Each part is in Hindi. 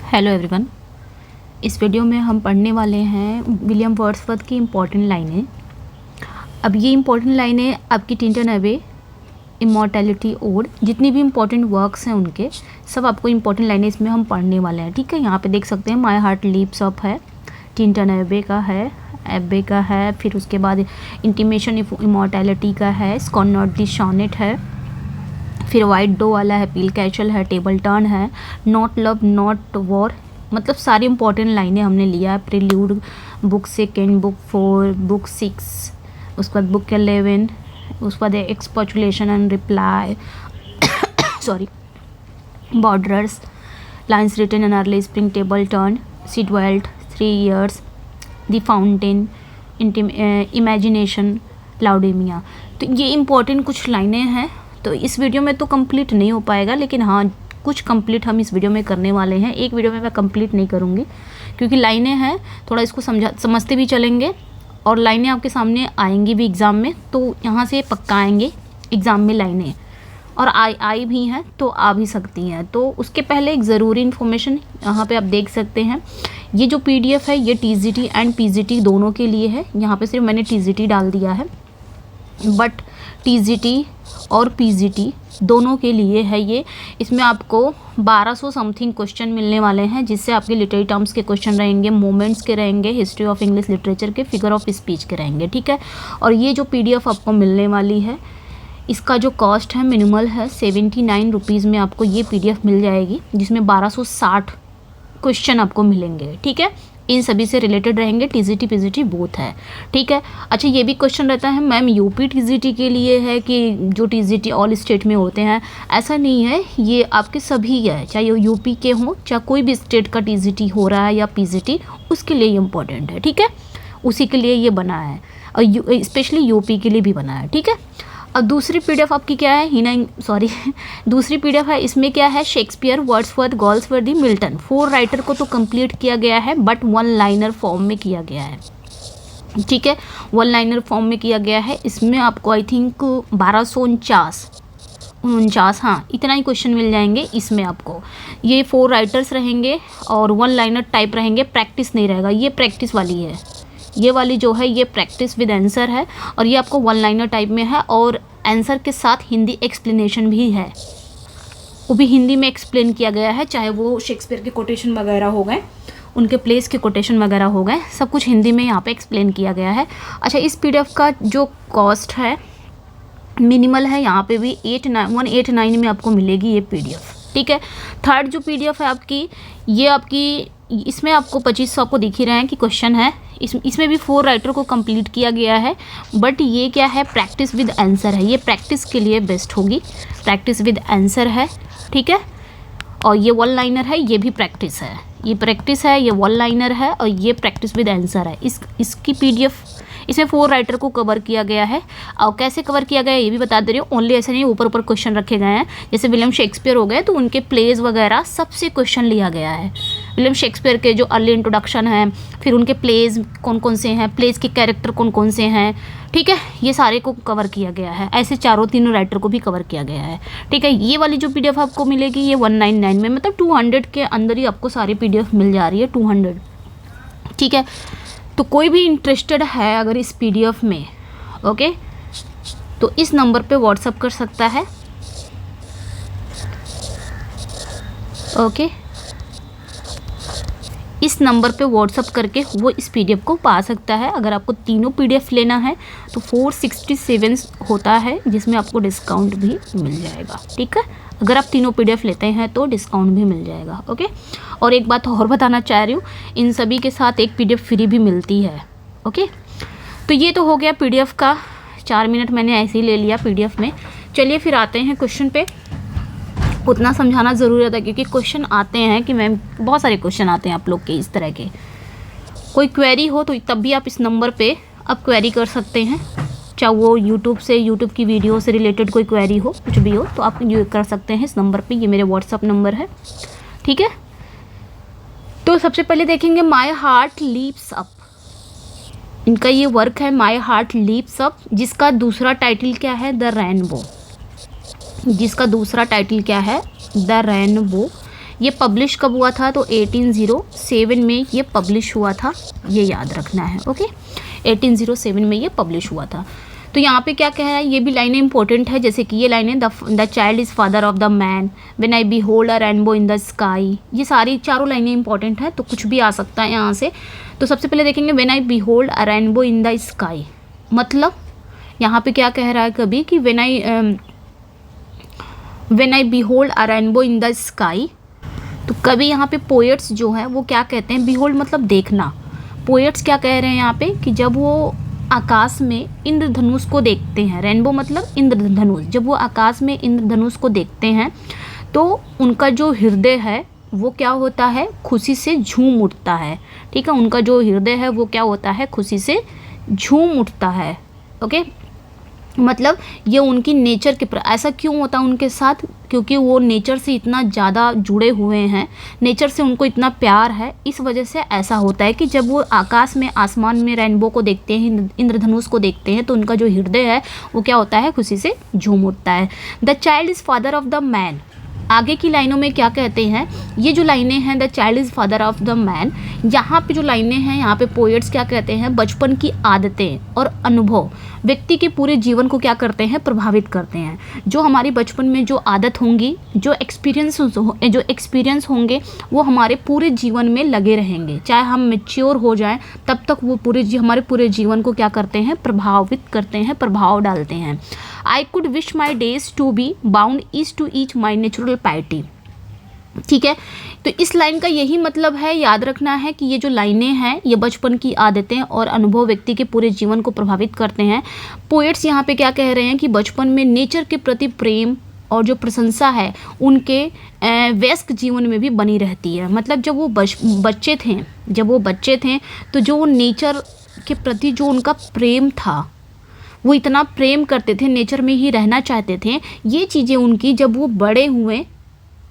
Hello everyone. इस वीडियो में हम पढ़ने वाले हैं विलियम वर्ड्सवर्थ की इम्पॉर्टेंट लाइनें। अब ये इम्पॉर्टेंट लाइनें आपकी टिंटन अवे, इमॉर्टैलिटी और जितनी भी इम्पॉर्टेंट वर्क्स हैं उनके सब आपको इम्पॉर्टेंट लाइनें इसमें हम पढ़ने वाले हैं। ठीक है, यहाँ पे देख सकते हैं माई हार्ट लीप्स अप है, टिंटन अवे का है, एबे का है, फिर उसके बाद इंटीमेशन इमॉर्टैलिटी का है, स्कॉन नॉट दी शॉनेट है, फिर वाइट डो वाला है, पील कैचल है, टेबल टर्न है, नॉट लव नॉट वॉर। मतलब सारी इंपॉर्टेंट लाइनें हमने लिया है। प्रिल्यूड बुक 2, बुक 4, बुक 6, उसके बाद बुक 11, उसके बाद expostulation and reply sorry, borders, lines written in early spring, table turn, she dwelt, 3 years, the fountain, imagination, Laodamia. तो ये इंपॉर्टेंट कुछ लाइनें हैं। तो इस वीडियो में तो कंप्लीट नहीं हो पाएगा, लेकिन हाँ कुछ कंप्लीट हम इस वीडियो में करने वाले हैं। एक वीडियो में मैं कंप्लीट नहीं करूँगी क्योंकि लाइनें हैं, थोड़ा इसको समझते भी चलेंगे और लाइनें आपके सामने आएंगी भी एग्ज़ाम में, तो यहाँ से पक्का आएंगे एग्ज़ाम में लाइनें, और आई भी हैं तो आ भी सकती हैं। तो उसके पहले एक ज़रूरी इन्फॉर्मेशन यहाँ पे आप देख सकते हैं, ये जो PDF है ये TGT एंड PGT दोनों के लिए है। यहाँ पे सिर्फ मैंने TGT डाल दिया है, बट TGT और PGT दोनों के लिए है ये। इसमें आपको 1200 समथिंग क्वेश्चन मिलने वाले हैं, जिससे आपके लिटरेरी टर्म्स के क्वेश्चन रहेंगे, मोमेंट्स के रहेंगे, हिस्ट्री ऑफ इंग्लिश लिटरेचर के, फिगर ऑफ स्पीच के रहेंगे। ठीक है, और ये जो PDF आपको मिलने वाली है इसका जो कॉस्ट है मिनिमल है, 79 रुपीज़ में आपको ये PDF मिल जाएगी, जिसमें 1260 क्वेश्चन आपको मिलेंगे। ठीक है, इन सभी से रिलेटेड रहेंगे, TGT PGT बोथ है। ठीक है, अच्छा ये भी क्वेश्चन रहता है मैम UP TGT के लिए है कि जो TGT ऑल स्टेट में होते हैं? ऐसा नहीं है, ये आपके सभी है, चाहे UP के हों, चाहे कोई भी स्टेट का TGT हो रहा है या PGT, उसके लिए ये इम्पोर्टेंट है। ठीक है, उसी के लिए ये बना है, और स्पेशली UP के लिए भी बना है। ठीक है, और दूसरी PDF आपकी क्या है, दूसरी PDF है, इसमें क्या है, Shakespeare, Wordsworth, Galsworthy, Milton, 4 writer को तो कंप्लीट किया गया है, बट 1 लाइनर फॉर्म में किया गया है। ठीक है, 1 लाइनर फॉर्म में किया गया है। इसमें आपको आई थिंक 1249 हाँ इतना ही क्वेश्चन मिल जाएंगे इसमें आपको। ये 4 राइटर्स रहेंगे और 1 लाइनर टाइप रहेंगे, प्रैक्टिस नहीं रहेगा। ये प्रैक्टिस वाली है, ये वाली जो है ये प्रैक्टिस विद आंसर है, और ये आपको 1 लाइनर टाइप में है, और आंसर के साथ हिंदी एक्सप्लेनेशन भी है, वो भी हिंदी में एक्सप्लेन किया गया है, चाहे वो शेक्सपियर के कोटेशन वगैरह हो गए, उनके प्लेस के कोटेशन वगैरह हो गए, सब कुछ हिंदी में यहाँ पे एक्सप्लेन किया गया है। अच्छा, इस PDF का जो कॉस्ट है मिनिमल है, यहाँ पे भी 189 में आपको मिलेगी ये PDF। ठीक है, थर्ड जो PDF है आपकी, ये आपकी इसमें आपको 2500 आपको दिख ही रहे हैं कि क्वेश्चन है। इसमें भी 4 राइटर को कंप्लीट किया गया है, बट ये क्या है, प्रैक्टिस विद आंसर है, ये प्रैक्टिस के लिए बेस्ट होगी, प्रैक्टिस विद आंसर है। ठीक है, और ये 1 लाइनर है, ये भी प्रैक्टिस है, ये प्रैक्टिस है, ये 1 लाइनर है, और ये प्रैक्टिस विद आंसर है। इसकी PDF इसमें 4 राइटर को कवर किया गया है, और कैसे कवर किया गया है ये भी बता दे रही हूँ। ओनली ऐसे नहीं, ऊपर ऊपर क्वेश्चन रखे गए हैं, जैसे विलियम शेक्सपियर हो गए तो उनके प्लेज वगैरह सबसे क्वेश्चन लिया गया है। विलियम शेक्सपियर के जो अर्ली इंट्रोडक्शन है, फिर उनके प्लेज कौन कौन से हैं, प्लेज के कैरेक्टर कौन कौन से हैं, ठीक है, ये सारे को कवर किया गया है। ऐसे 3 राइटर को भी कवर किया गया है। ठीक है, ये वाली जो PDF आपको मिलेगी ये 199 में, मतलब 200 के अंदर ही आपको सारी PDF मिल जा रही है, 200। ठीक है, तो कोई भी इंटरेस्टेड है अगर इस PDF में, ओके, तो इस नंबर पे व्हाट्सअप कर सकता है। ओके, इस नंबर पे व्हाट्सअप करके वो इस PDF को पा सकता है। अगर आपको तीनों PDF लेना है तो 467 होता है, जिसमें आपको डिस्काउंट भी मिल जाएगा। ठीक है, अगर आप तीनों PDF लेते हैं तो डिस्काउंट भी मिल जाएगा। ओके, और एक बात और बताना चाह रही हूँ, इन सभी के साथ एक PDF फ्री भी मिलती है। ओके, तो ये तो हो गया PDF का, 4 मिनट मैंने ऐसे ही ले लिया PDF में। चलिए फिर आते हैं क्वेश्चन पे। उतना समझाना ज़रूरी होता है क्योंकि क्वेश्चन आते हैं कि मैम बहुत सारे क्वेश्चन आते हैं आप लोग के इस तरह के। कोई क्वेरी हो तो तब भी आप इस नंबर पे आप क्वेरी कर सकते हैं, चाहे वो यूट्यूब की वीडियो से रिलेटेड कोई क्वेरी हो, कुछ भी हो तो आप ये कर सकते हैं इस नंबर पे। ये मेरे व्हाट्सअप नंबर है। ठीक है, तो सबसे पहले देखेंगे माई हार्ट लीप्स अप। इनका ये वर्क है माई हार्ट लीप्स अप, जिसका दूसरा टाइटल क्या है, द रेनबो। जिसका दूसरा टाइटल क्या है, द रेनबो। ये पब्लिश कब हुआ था? तो 1807 में ये पब्लिश हुआ था, ये याद रखना है। ओके, 1807 में ये पब्लिश हुआ था। तो यहाँ पे क्या कह रहा है, ये भी लाइनें इंपॉर्टेंट है, जैसे कि ये लाइनें the child is father of the man, when I behold a rainbow in the sky. ये सारी चारों लाइनें इंपॉर्टेंट है, तो कुछ भी आ सकता है यहाँ से। तो सबसे पहले देखेंगे when I behold a rainbow in the sky, मतलब यहाँ पे क्या कह रहा है कभी कि when I behold a rainbow in the sky. तो कभी यहाँ पे पोएट्स जो है वो क्या कहते हैं, बिहोल्ड मतलब देखना। पोएट्स क्या कह रहे हैं यहाँ पे कि जब वो आकाश में इंद्रधनुष को देखते हैं, रेनबो मतलब इंद्रधनुष, जब वो आकाश में इंद्रधनुष को देखते हैं तो उनका जो हृदय है वो क्या होता है, खुशी से झूम उठता है। ठीक है, उनका जो हृदय है वो क्या होता है, खुशी से झूम उठता है। ओके, मतलब ये उनकी नेचर के ऐसा क्यों होता है उनके साथ, क्योंकि वो नेचर से इतना ज़्यादा जुड़े हुए हैं, नेचर से उनको इतना प्यार है, इस वजह से ऐसा होता है कि जब वो आकाश में, आसमान में रेनबो को देखते हैं, इंद्रधनुष को देखते हैं, तो उनका जो हृदय है वो क्या होता है, खुशी से झूम उठता है। The child is father of the man, आगे की लाइनों में क्या कहते हैं, ये जो लाइनें हैं the child is father of the man, यहाँ पे जो लाइनें हैं यहाँ पे पोएट्स क्या कहते हैं, बचपन की आदतें और अनुभव व्यक्ति के पूरे जीवन को क्या करते हैं, प्रभावित करते हैं। जो हमारी बचपन में जो आदत होंगी, जो एक्सपीरियंस होंगे वो हमारे पूरे जीवन में लगे रहेंगे, चाहे हम मैच्योर हो जाएं तब तक वो हमारे पूरे जीवन को क्या करते हैं, प्रभावित करते हैं, प्रभाव डालते हैं। I could wish my days to be bound each to each my natural piety. ठीक है, तो इस लाइन का यही मतलब है, याद रखना है कि ये जो लाइनें हैं ये बचपन की आदतें और अनुभव व्यक्ति के पूरे जीवन को प्रभावित करते हैं। पोएट्स यहाँ पे क्या कह रहे हैं कि बचपन में नेचर के प्रति प्रेम और जो प्रशंसा है उनके वयस्क जीवन में भी बनी रहती है। मतलब जब वो बच्चे थे तो जो नेचर के प्रति जो उनका प्रेम था, वो इतना प्रेम करते थे, नेचर में ही रहना चाहते थे, ये चीज़ें उनकी जब वो बड़े हुए,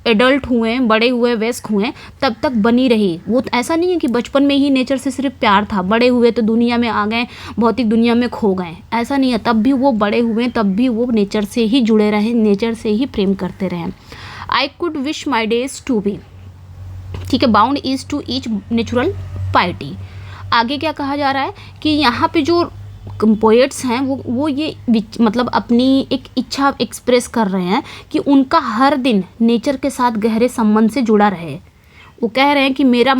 एडल्ट हुए, बड़े हुए, वयस्क हुए, तब तक बनी रही। वो ऐसा नहीं है कि बचपन में ही नेचर से सिर्फ प्यार था, बड़े हुए तो दुनिया में आ गए, भौतिक दुनिया में खो गए, ऐसा नहीं है। तब भी वो बड़े हुए, तब भी वो नेचर से ही जुड़े रहे, नेचर से ही प्रेम करते रहे। I could wish my days to be, ठीक है, bound each to each natural piety. आगे क्या कहा जा रहा है कि यहाँ पे जो पोएट्स हैं वो ये मतलब अपनी एक इच्छा एक्सप्रेस कर रहे हैं कि उनका हर दिन नेचर के साथ गहरे संबंध से जुड़ा रहे। वो कह रहे हैं कि मेरा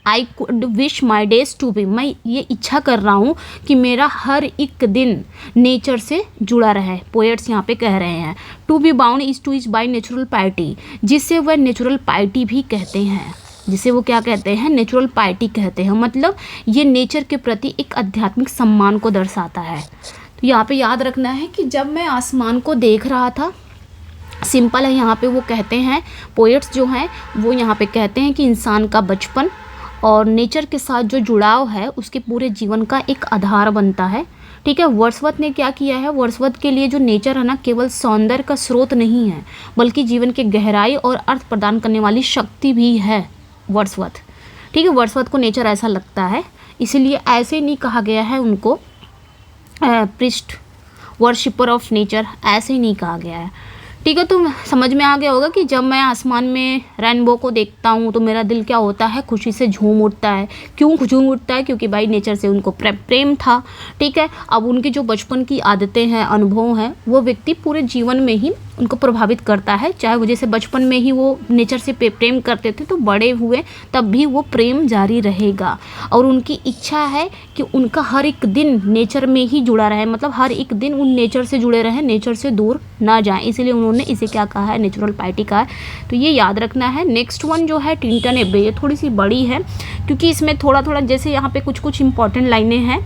I could wish my days to be, मैं ये इच्छा कर रहा हूँ कि मेरा हर एक दिन नेचर से जुड़ा रहे। पोएट्स यहाँ पे कह रहे हैं to be bound each to each by natural piety, जिसे वह नेचुरल पाइटी भी कहते हैं, जिसे वो क्या कहते हैं, नेचुरल पाइटी कहते हैं। मतलब ये नेचर के प्रति एक आध्यात्मिक सम्मान को दर्शाता है। तो यहाँ पे याद रखना है कि जब मैं आसमान को देख रहा था, सिंपल है, यहाँ पे वो कहते हैं, पोएट्स जो हैं वो यहाँ पे कहते हैं कि इंसान का बचपन और नेचर के साथ जो जुड़ाव है उसके पूरे जीवन का एक आधार बनता है। ठीक है, वर्ड्सवर्थ ने क्या किया है, वर्ड्सवर्थ के लिए जो नेचर है ना, केवल सौंदर्य का स्रोत नहीं है, बल्कि जीवन के गहराई और अर्थ प्रदान करने वाली शक्ति भी है वर्ड्सवर्थ। ठीक है, वर्ड्सवर्थ को नेचर ऐसा लगता है, इसीलिए ऐसे नहीं कहा गया है उनको प्रिस्ट वर्शिपर ऑफ नेचर, ऐसे ही नहीं कहा गया है। ठीक है, तो समझ में आ गया होगा कि जब मैं आसमान में रेनबो को देखता हूँ तो मेरा दिल क्या होता है, खुशी से झूम उठता है। क्यों झूम उठता है, क्योंकि भाई नेचर से उनको प्रेम था। ठीक है, अब उनकी जो बचपन की आदतें हैं, अनुभव हैं, वो व्यक्ति पूरे जीवन में ही उनको प्रभावित करता है। चाहे वो जैसे बचपन में ही वो नेचर से प्रेम करते थे तो बड़े हुए तब भी वो प्रेम जारी रहेगा। और उनकी इच्छा है कि उनका हर एक दिन नेचर में ही जुड़ा रहे, मतलब हर एक दिन उन नेचर से जुड़े रहें, नेचर से दूर ना जाएं, इसीलिए उन्होंने इसे क्या कहा है, नेचुरल पाइटी कहा है। तो ये याद रखना है। नेक्स्ट वन जो है टिंटन एब्बे, ये थोड़ी सी बड़ी है क्योंकि इसमें थोड़ा थोड़ा जैसे यहाँ पे कुछ कुछ इंपॉर्टेंट लाइनें हैं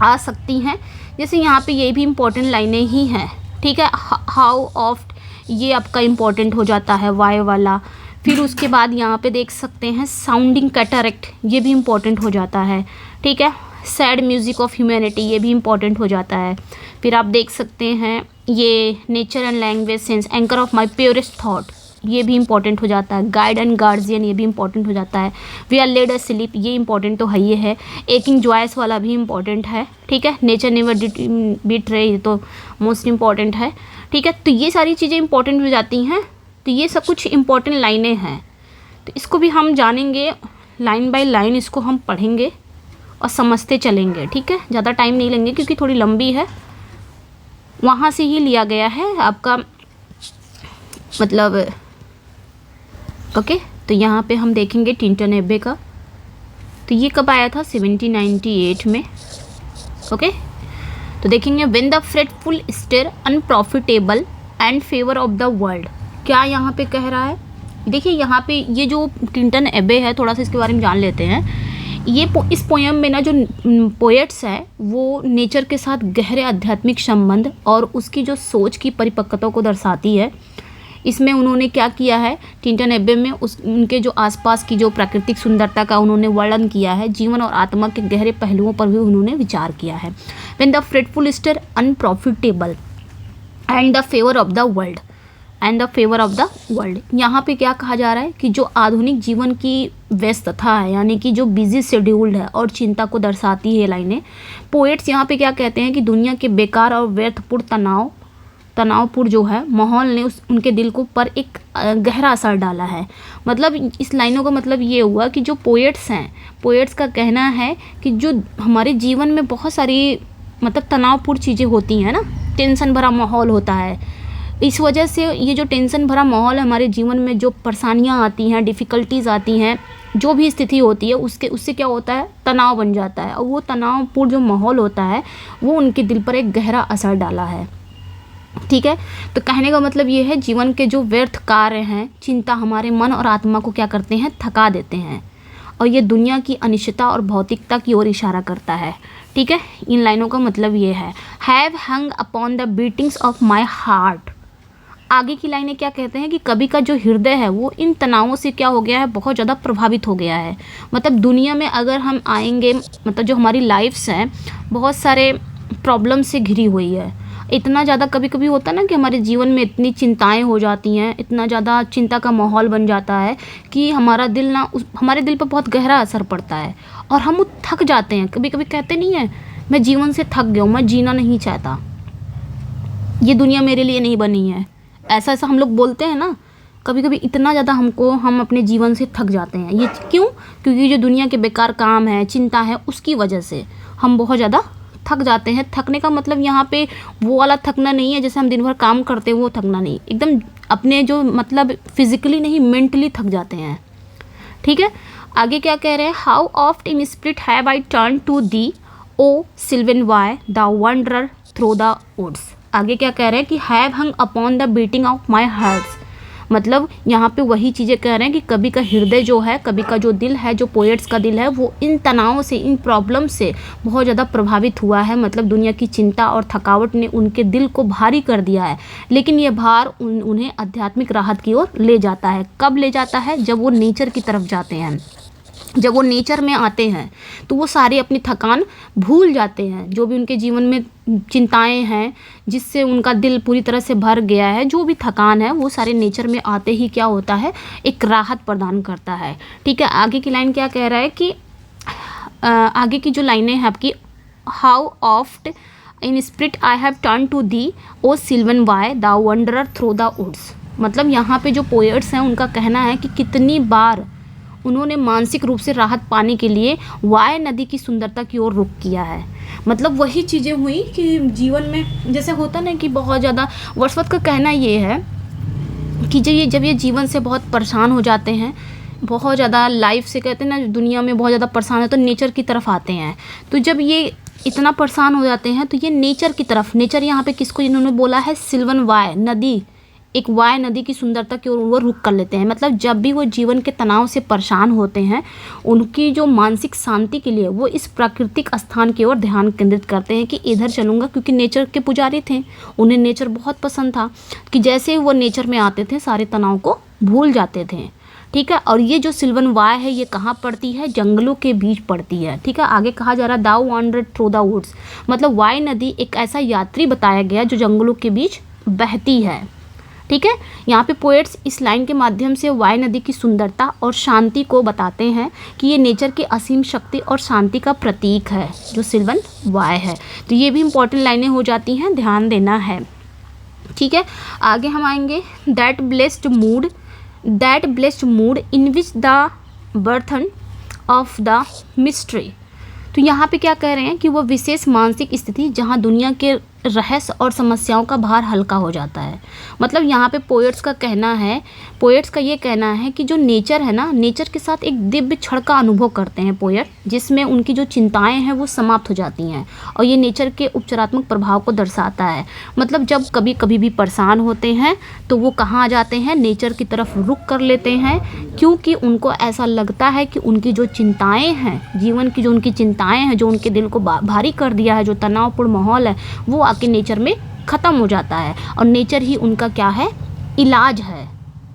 आ सकती हैं, जैसे यहाँ पे ये भी इंपॉर्टेंट लाइनें ही हैं। ठीक है, हाउ ऑफ्ट, ये आपका इम्पॉर्टेंट हो जाता है, वाई वाला। फिर उसके बाद यहाँ पे देख सकते हैं साउंडिंग कैटरेक्ट, ये भी इम्पॉर्टेंट हो जाता है। ठीक है, सैड म्यूज़िक ऑफ ह्यूमैनिटी, ये भी इम्पॉर्टेंट हो जाता है। फिर आप देख सकते हैं ये nature and language sense, anchor of my purest thought, ये भी इंपॉर्टेंट हो जाता है। गाइड एंड गार्जियन, ये भी इंपॉर्टेंट हो जाता है। We are laid asleep, ये इंपॉर्टेंट तो है ही है। एकिंग जॉयस वाला भी इंपॉर्टेंट है। ठीक है, नेचर नेवर बीट रहे, ये तो मोस्ट इंपॉर्टेंट है। ठीक है, तो ये सारी चीज़ें इंपॉर्टेंट हो जाती हैं। तो ये सब कुछ इम्पोर्टेंट लाइनें हैं, तो इसको भी हम जानेंगे लाइन बाय लाइन, इसको हम पढ़ेंगे और समझते चलेंगे। ठीक है, ज़्यादा टाइम नहीं लेंगे क्योंकि थोड़ी लंबी है। वहाँ से ही लिया गया है आपका मतलब ओके। तो यहाँ पे हम देखेंगे टिंटन एब्बे का, तो ये कब आया था 1798 में। ओके, तो देखेंगे when the fretful stir unprofitable and fever of the world. क्या यहाँ पे कह रहा है? देखिए यहाँ पे ये जो टिंटन एब्बे है, थोड़ा सा इसके बारे में जान लेते हैं। ये इस पोएम में ना जो पोएट्स है वो नेचर के साथ गहरे आध्यात्मिक संबंध और उसकी जो सोच की परिपक्वता को दर्शाती है। इसमें उन्होंने क्या किया है, टिंटन एब्बे में उनके जो आसपास की जो प्राकृतिक सुंदरता का उन्होंने वर्णन किया है। जीवन और आत्मा के गहरे पहलुओं पर भी उन्होंने विचार किया है। When the fretful stir unprofitable and the fever of the world यहाँ पे क्या कहा जा रहा है कि जो आधुनिक जीवन की व्यस्तता है, यानी कि जो बिजी शेड्यूल्ड है और चिंता को दर्शाती है लाइनें। पोएट्स यहाँ पे क्या कहते हैं कि दुनिया के बेकार और व्यर्थपूर्ण तनावपूर्ण जो है माहौल ने उनके दिल को पर एक गहरा असर डाला है। मतलब इस लाइनों का मतलब ये हुआ कि जो पोएट्स हैं, पोएट्स का कहना है कि जो हमारे जीवन में बहुत सारी मतलब तनावपूर्ण चीज़ें होती हैं ना, टेंशन भरा माहौल होता है। इस वजह से ये जो टेंशन भरा माहौल है, हमारे जीवन में जो परेशानियाँ आती हैं, डिफ़िकल्टीज़ आती हैं, जो भी स्थिति होती है उससे क्या होता है, तनाव बन जाता है। और वो तनावपूर्ण जो माहौल होता है वो उनके दिल पर एक गहरा असर डाला है। ठीक है, तो कहने का मतलब ये है जीवन के जो व्यर्थ कार्य हैं, चिंता हमारे मन और आत्मा को क्या करते हैं, थका देते हैं और ये दुनिया की अनिश्चितता और भौतिकता की ओर इशारा करता है। ठीक है, इन लाइनों का मतलब ये है, have hung upon the beatings of my heart. आगे की लाइनें क्या कहते हैं कि कभी का जो हृदय है वो इन तनावों से क्या हो गया है, बहुत ज़्यादा प्रभावित हो गया है। मतलब दुनिया में अगर हम आएंगे, मतलब जो हमारी लाइफ्स हैं बहुत सारे प्रॉब्लम से घिरी हुई है। इतना ज़्यादा कभी कभी होता है ना कि हमारे जीवन में इतनी चिंताएं हो जाती हैं, इतना ज़्यादा चिंता का माहौल बन जाता है कि हमारे दिल पर बहुत गहरा असर पड़ता है और हम थक जाते हैं। कभी कभी कहते नहीं है, मैं जीवन से थक गया हूँ, मैं जीना नहीं चाहता, ये दुनिया मेरे लिए नहीं बनी है। ऐसा हम लोग बोलते हैं ना कभी कभी, इतना ज़्यादा हम अपने जीवन से थक जाते हैं। ये क्यों? क्योंकि जो दुनिया के बेकार काम है, चिंता है, उसकी वजह से हम बहुत ज़्यादा थक जाते हैं। थकने का मतलब यहाँ पे वो वाला थकना नहीं है जैसे हम दिन भर काम करते हैं वो थकना नहीं, एकदम अपने जो मतलब फिजिकली नहीं मेंटली थक जाते हैं। ठीक है, आगे क्या कह रहे हैं, how oft in spirit have I turn to thee O sylvan Wye the wanderer through the woods. आगे क्या कह रहे हैं कि have hung upon the beating of my hearts. मतलब यहाँ पे वही चीज़ें कह रहे हैं कि कभी का हृदय जो है, कभी का जो दिल है, जो पोएट्स का दिल है, वो इन तनावों से, इन प्रॉब्लम से बहुत ज़्यादा प्रभावित हुआ है। मतलब दुनिया की चिंता और थकावट ने उनके दिल को भारी कर दिया है, लेकिन ये भार उन्हें आध्यात्मिक राहत की ओर ले जाता है। कब ले जाता है? जब वो नेचर की तरफ जाते हैं, जब वो नेचर में आते हैं तो वो सारी अपनी थकान भूल जाते हैं। जो भी उनके जीवन में चिंताएं हैं, जिससे उनका दिल पूरी तरह से भर गया है, जो भी थकान है वो सारे नेचर में आते ही क्या होता है, एक राहत प्रदान करता है। ठीक है, आगे की लाइन क्या कह रहा है कि आगे की जो लाइनें हैं आपकी, how oft in spirit I have turn to thee O sylvan Wye the wanderer through the woods. मतलब यहाँ पे जो पोएट्स हैं उनका कहना है कि कितनी बार उन्होंने मानसिक रूप से राहत पाने के लिए वाय नदी की सुंदरता की ओर रुख किया है। मतलब वही चीज़ें हुई कि जीवन में जैसे होता ना कि बहुत ज़्यादा, वर्dsworth का कहना ये है कि जब ये जीवन से बहुत परेशान हो जाते हैं, बहुत ज़्यादा लाइफ से कहते हैं ना, दुनिया में बहुत ज़्यादा परेशान है तो नेचर की तरफ आते हैं। तो जब ये इतना परेशान हो जाते हैं तो ये नेचर की तरफ, नेचर यहाँ पे किसको इन्होंने बोला है, सिल्वन वाय नदी, एक वाय नदी की सुंदरता की ओर वो रुख कर लेते हैं। मतलब जब भी वो जीवन के तनाव से परेशान होते हैं, उनकी जो मानसिक शांति के लिए वो इस प्राकृतिक स्थान की ओर ध्यान केंद्रित करते हैं कि इधर चलूँगा, क्योंकि नेचर के पुजारी थे, उन्हें नेचर बहुत पसंद था कि जैसे वो नेचर में आते थे सारे तनाव को भूल जाते थे। ठीक है, और ये जो सिल्वन वाय है ये कहाँ पड़ती है, जंगलों के बीच पड़ती है। ठीक है, आगे कहा जा रहा है दाउ वॉन्डर्ड थ्रू द वुड्स। मतलब वाय नदी एक ऐसा यात्री बताया गया जो जंगलों के बीच बहती है। ठीक है, यहाँ पे पोएट्स इस लाइन के माध्यम से वाय नदी की सुंदरता और शांति को बताते हैं कि ये नेचर की असीम शक्ति और शांति का प्रतीक है जो सिल्वन वाय है। तो ये भी इम्पोर्टेंट लाइनें हो जाती हैं, ध्यान देना है। ठीक है, आगे हम आएंगे that blessed mood in which the burthen of the mystery. तो यहाँ पे क्या कह रहे हैं कि वो विशेष मानसिक स्थिति जहाँ दुनिया के रहस्य और समस्याओं का भार हल्का हो जाता है। मतलब यहाँ पे पोएट्स का ये कहना है कि जो नेचर है ना, नेचर के साथ एक दिव्य क्षण का अनुभव करते हैं पोएट, जिसमें उनकी जो चिंताएं हैं वो समाप्त हो जाती हैं, और ये नेचर के उपचारात्मक प्रभाव को दर्शाता है। मतलब जब कभी भी परेशान होते हैं तो वो कहाँ आ जाते हैं, नेचर की तरफ रुख कर लेते हैं, क्योंकि उनको ऐसा लगता है कि उनकी जो चिंताएँ हैं, जीवन की जो उनकी चिंताएँ हैं, जो उनके दिल को भारी कर दिया है, जो तनावपूर्ण माहौल है, वो आके नेचर में ख़त्म हो जाता है, और नेचर ही उनका क्या है, इलाज है।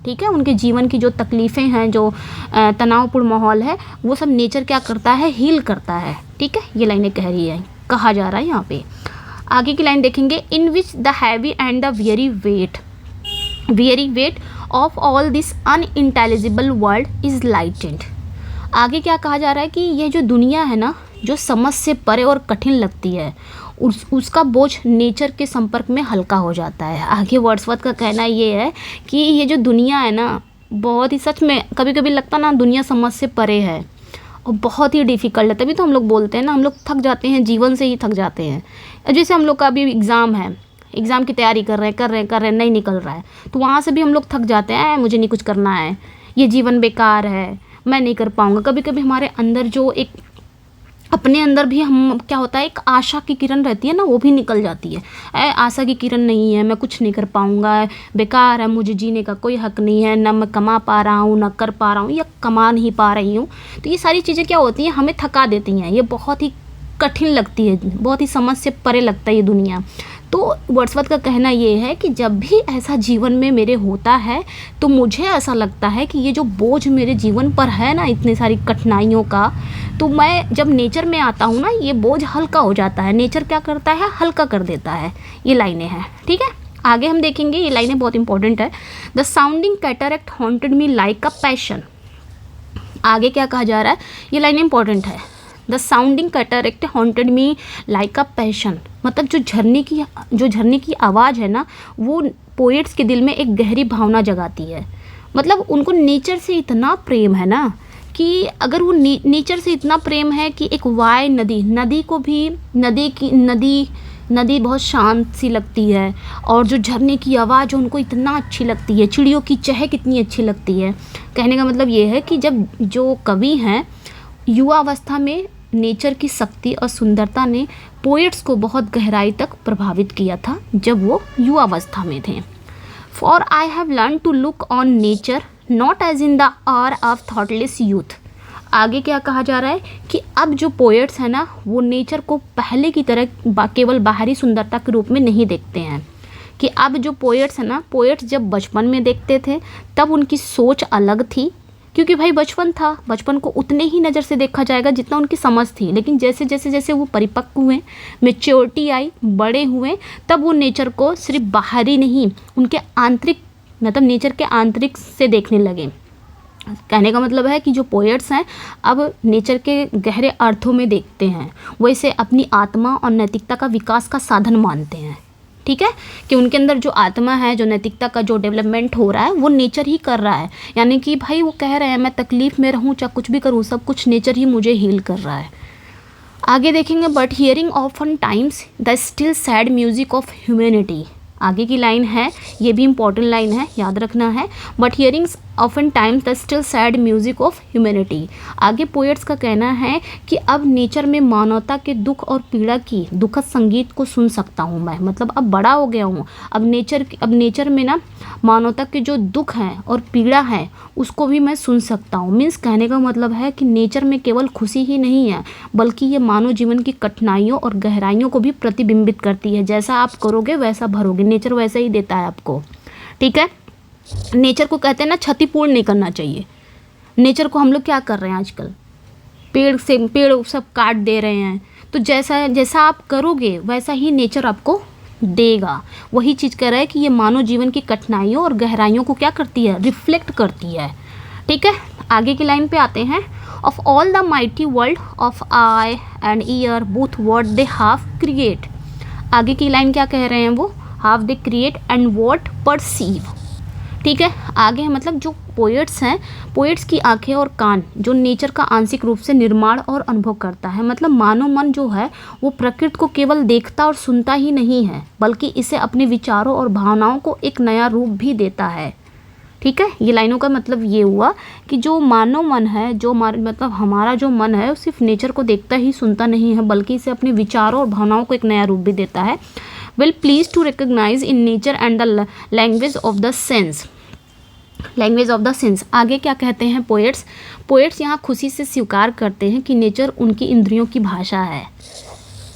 ठीक है, उनके जीवन की जो तकलीफ़ें हैं, जो तनावपूर्ण माहौल है, वो सब नेचर क्या करता है, हील करता है। ठीक है, ये लाइनें कहा जा रहा है यहाँ पे। आगे की लाइन देखेंगे, in which the heavy and the weary weight of all this unintelligible world is lightened. आगे क्या कहा जा रहा है कि ये जो दुनिया है ना, जो समझ से परे और कठिन लगती है, उसका बोझ नेचर के संपर्क में हल्का हो जाता है। आगे वर्ड्सवर्थ का कहना ये है कि ये जो दुनिया है ना, बहुत ही, सच में कभी कभी लगता ना दुनिया समझ से परे है और बहुत ही डिफ़िकल्ट है। तभी तो हम लोग बोलते हैं ना, हम लोग थक जाते हैं, जीवन से ही थक जाते हैं। जैसे हम लोग का अभी एग्ज़ाम है, एग्ज़ाम की तैयारी कर रहे हैं, नहीं निकल रहा है, तो वहाँ से भी हम लोग थक जाते हैं, मुझे नहीं कुछ करना है, ये जीवन बेकार है, मैं नहीं कर पाऊँगा। कभी कभी हमारे अंदर जो एक अपने अंदर भी हम क्या होता है, एक आशा की किरण रहती है ना, वो भी निकल जाती है। आशा की किरण नहीं है, मैं कुछ नहीं कर पाऊँगा, बेकार है, मुझे जीने का कोई हक नहीं है, ना मैं कमा पा रहा हूँ, ना कर पा रहा हूँ, या कमा नहीं पा रही हूँ। तो ये सारी चीज़ें क्या होती हैं, हमें थका देती हैं, ये बहुत ही कठिन लगती है, बहुत ही समझ से परे लगता है ये दुनिया। तो वर्ड्सवर्थ का कहना ये है कि जब भी ऐसा जीवन में मेरे होता है, तो मुझे ऐसा लगता है कि ये जो बोझ मेरे जीवन पर है ना, इतनी सारी कठिनाइयों का, तो मैं जब नेचर में आता हूँ ना, ये बोझ हल्का हो जाता है। नेचर क्या करता है, हल्का कर देता है। ये लाइनें हैं। ठीक है, आगे हम देखेंगे, ये लाइनें बहुत इंपॉर्टेंट है। The sounding cataract haunted me like a passion. आगे क्या कहा जा रहा है, ये लाइनें इंपॉर्टेंट है। The sounding cataract haunted me like a passion. मतलब जो झरने की आवाज़ है ना, वो पोएट्स के दिल में एक गहरी भावना जगाती है। मतलब उनको नेचर से इतना प्रेम है ना, कि अगर वो नेचर से इतना प्रेम है कि एक वाय नदी को भी नदी बहुत शांत सी लगती है, और जो झरने की आवाज़ उनको इतना अच्छी लगती है, चिड़ियों की चहक इतनी अच्छी लगती है। कहने का मतलब ये है कि जब जो कवि हैं, युवावस्था में नेचर की शक्ति और सुंदरता ने पोएट्स को बहुत गहराई तक प्रभावित किया था जब वो युवावस्था में थे। For I have learn to look on nature not as in the hour of thoughtless youth. आगे क्या कहा जा रहा है कि अब जो पोएट्स हैं ना, वो नेचर को पहले की तरह केवल बाहरी सुंदरता के रूप में नहीं देखते हैं। कि अब जो पोएट्स हैं ना, पोएट्स जब बचपन में देखते थे तब उनकी सोच अलग थी, क्योंकि भाई बचपन था, बचपन को उतने ही नज़र से देखा जाएगा जितना उनकी समझ थी। लेकिन जैसे जैसे वो परिपक्व हुए, मैच्योरिटी आई, बड़े हुए, तब वो नेचर को सिर्फ बाहरी नहीं, उनके आंतरिक, मतलब नेचर के आंतरिक से देखने लगे। कहने का मतलब है कि जो पोएट्स हैं अब नेचर के गहरे अर्थों में देखते हैं, वो इसे अपनी आत्मा और नैतिकता का विकास का साधन मानते हैं। ठीक है, कि उनके अंदर जो आत्मा है, जो नैतिकता का जो डेवलपमेंट हो रहा है, वो नेचर ही कर रहा है। यानी कि भाई वो कह रहे हैं मैं तकलीफ़ में रहूँ चाहे कुछ भी करूँ, सब कुछ नेचर ही मुझे हील कर रहा है। आगे देखेंगे, but hearing often times the still sad music of humanity. आगे की लाइन है, ये भी इम्पॉर्टेंट लाइन है, याद रखना है। But hearings often times the still sad music of humanity. आगे पोएट्स का कहना है कि अब नेचर में मानवता के दुख और पीड़ा की दुखद संगीत को सुन सकता हूँ मैं। मतलब अब बड़ा हो गया हूँ, अब नेचर में ना मानवता के जो दुख हैं और पीड़ा है उसको भी मैं सुन सकता हूँ। मीन्स कहने का मतलब है कि नेचर में केवल खुशी ही नहीं है, बल्कि ये मानव जीवन की कठिनाइयों और गहराइयों को भी प्रतिबिंबित करती है। जैसा आप करोगे वैसा भरोगे, नेचर वैसा ही देता है आपको। ठीक है, नेचर को कहते हैं ना, क्षतिपूर्ण नहीं करना चाहिए। नेचर को हम लोग क्या कर रहे हैं आजकल, पेड़ सब काट दे रहे हैं। तो जैसा आप करोगे वैसा ही नेचर आपको देगा। वही चीज़ कह रहा है कि ये मानव जीवन की कठिनाइयों और गहराइयों को क्या करती है, रिफ्लेक्ट करती है। ठीक है, आगे की लाइन पे आते हैं। Of all the mighty world of I and year both word they half create. आगे की लाइन क्या कह रहे हैं वो, how they create and what perceive. ठीक है, आगे है मतलब जो पोएट्स हैं, पोएट्स की आंखें और कान जो नेचर का आंशिक रूप से निर्माण और अनुभव करता है। मतलब मानव मन जो है वो प्रकृति को केवल देखता और सुनता ही नहीं है, बल्कि इसे अपने विचारों और भावनाओं को एक नया रूप भी देता है। ठीक है, ये लाइनों का मतलब ये हुआ कि जो मानव मन है, जो मतलब हमारा जो मन है, वो सिर्फ नेचर को देखता ही सुनता नहीं है, बल्कि इसे अपने विचारों और भावनाओं को एक नया रूप भी देता है। Well please to recognise in nature and the language of the sense. Language of the sense, आगे क्या कहते हैं पोएट्स? पोएट्स यहाँ खुशी से स्वीकार करते हैं कि नेचर उनकी इंद्रियों की भाषा है।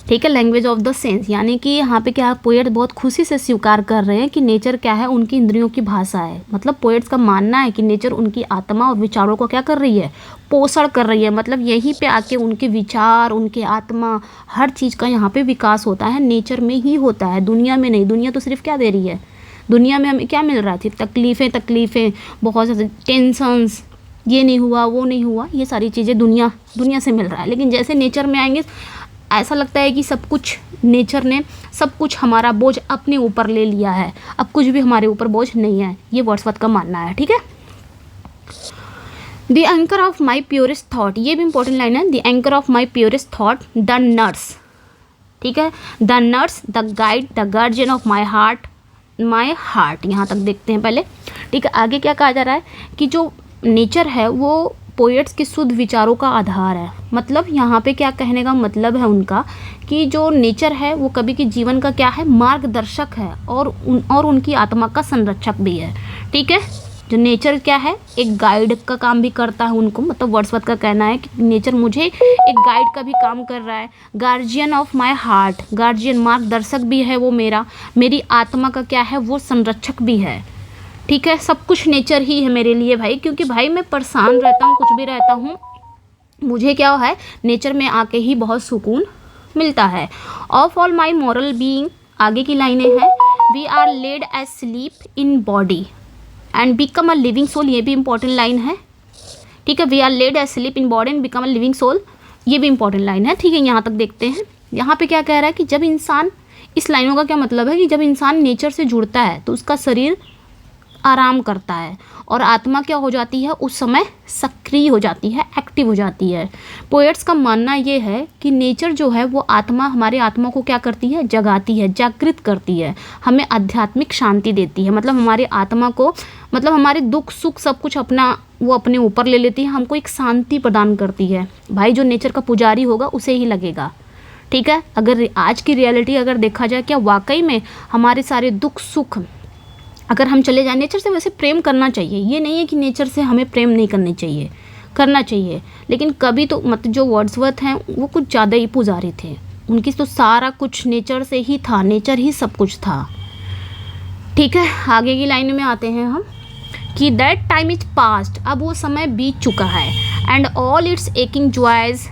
ठीक है, लैंग्वेज ऑफ द सेंस यानी कि यहाँ पे क्या पोएट बहुत खुशी से स्वीकार कर रहे हैं कि नेचर क्या है, उनकी इंद्रियों की भाषा है। मतलब पोएट्स का मानना है कि नेचर उनकी आत्मा और विचारों को क्या कर रही है, पोषण कर रही है। मतलब यहीं पे आके उनके विचार, उनके आत्मा, हर चीज़ का यहाँ पे विकास होता है, नेचर में ही होता है, दुनिया में नहीं। दुनिया तो सिर्फ क्या दे रही है, दुनिया में हमें क्या मिल रहा है, तकलीफ़ें, बहुत ज़्यादा टेंशन्स, ये नहीं हुआ, वो नहीं हुआ, ये सारी चीज़ें दुनिया से मिल रहा है। लेकिन जैसे नेचर में आएंगे ऐसा लगता है कि सब कुछ नेचर ने सब कुछ हमारा बोझ अपने ऊपर ले लिया है, अब कुछ भी हमारे ऊपर बोझ नहीं है। ये वर्ड्सवर्थ का मानना है। ठीक है, the anchor of my purest thought, ये भी इंपॉर्टेंट लाइन है। The anchor of my purest thought, the nurse. ठीक है, the nurse, the guide, the guardian of my heart. यहाँ तक देखते हैं पहले। ठीक है, आगे क्या कहा जा रहा है कि जो नेचर है वो पोएट्स के शुद्ध विचारों का आधार है। मतलब यहाँ पे क्या कहने का मतलब है उनका कि जो नेचर है वो कभी के जीवन का क्या है, मार्गदर्शक है और उनकी आत्मा का संरक्षक भी है। ठीक है, जो नेचर क्या है, एक गाइड का काम भी करता है उनको। मतलब वर्ड्सवर्थ का कहना है कि नेचर मुझे एक गाइड का भी काम कर रहा है। Guardian of my heart, guardian मार्गदर्शक भी है वो मेरी आत्मा का क्या है, वो संरक्षक भी है। ठीक है, सब कुछ नेचर ही है मेरे लिए भाई, क्योंकि भाई मैं परेशान रहता हूँ, कुछ भी रहता हूँ, मुझे क्या है नेचर में आके ही बहुत सुकून मिलता है। Of all my moral being, आगे की लाइनें हैं, we are laid as sleep in body and become a living soul, ये भी इंपॉर्टेंट लाइन है। ठीक है, we are laid as sleep in body and become a living soul, ये भी इंपॉर्टेंट लाइन है। ठीक है, यहाँ तक देखते हैं। यहाँ पे क्या कह रहा है कि जब इंसान, इस लाइनों का क्या मतलब है कि जब इंसान नेचर से जुड़ता है तो उसका शरीर आराम करता है और आत्मा क्या हो जाती है, उस समय सक्रिय हो जाती है, एक्टिव हो जाती है। पोएट्स का मानना ये है कि नेचर जो है वो आत्मा, हमारे आत्मा को क्या करती है, जगाती है, जागृत करती है, हमें आध्यात्मिक शांति देती है। मतलब हमारे आत्मा को, मतलब हमारे दुख सुख सब कुछ वो अपने ऊपर ले लेती है, हमको एक शांति प्रदान करती है। भाई जो नेचर का पुजारी होगा उसे ही लगेगा। ठीक है, अगर आज की रियलिटी अगर देखा जाए, क्या वाकई में हमारे सारे दुख सुख अगर हम चले जाएं, नेचर से वैसे प्रेम करना चाहिए, ये नहीं है कि नेचर से हमें प्रेम नहीं करना चाहिए, लेकिन कभी तो मतलब जो वर्ड्सवर्थ हैं वो कुछ ज़्यादा ही पुजारी थे, उनकी तो सारा कुछ नेचर से ही था, नेचर ही सब कुछ था। ठीक है, आगे की लाइन में आते हैं हम कि दैट टाइम इज पास्ट, अब वो समय बीत चुका है, and all its aching joys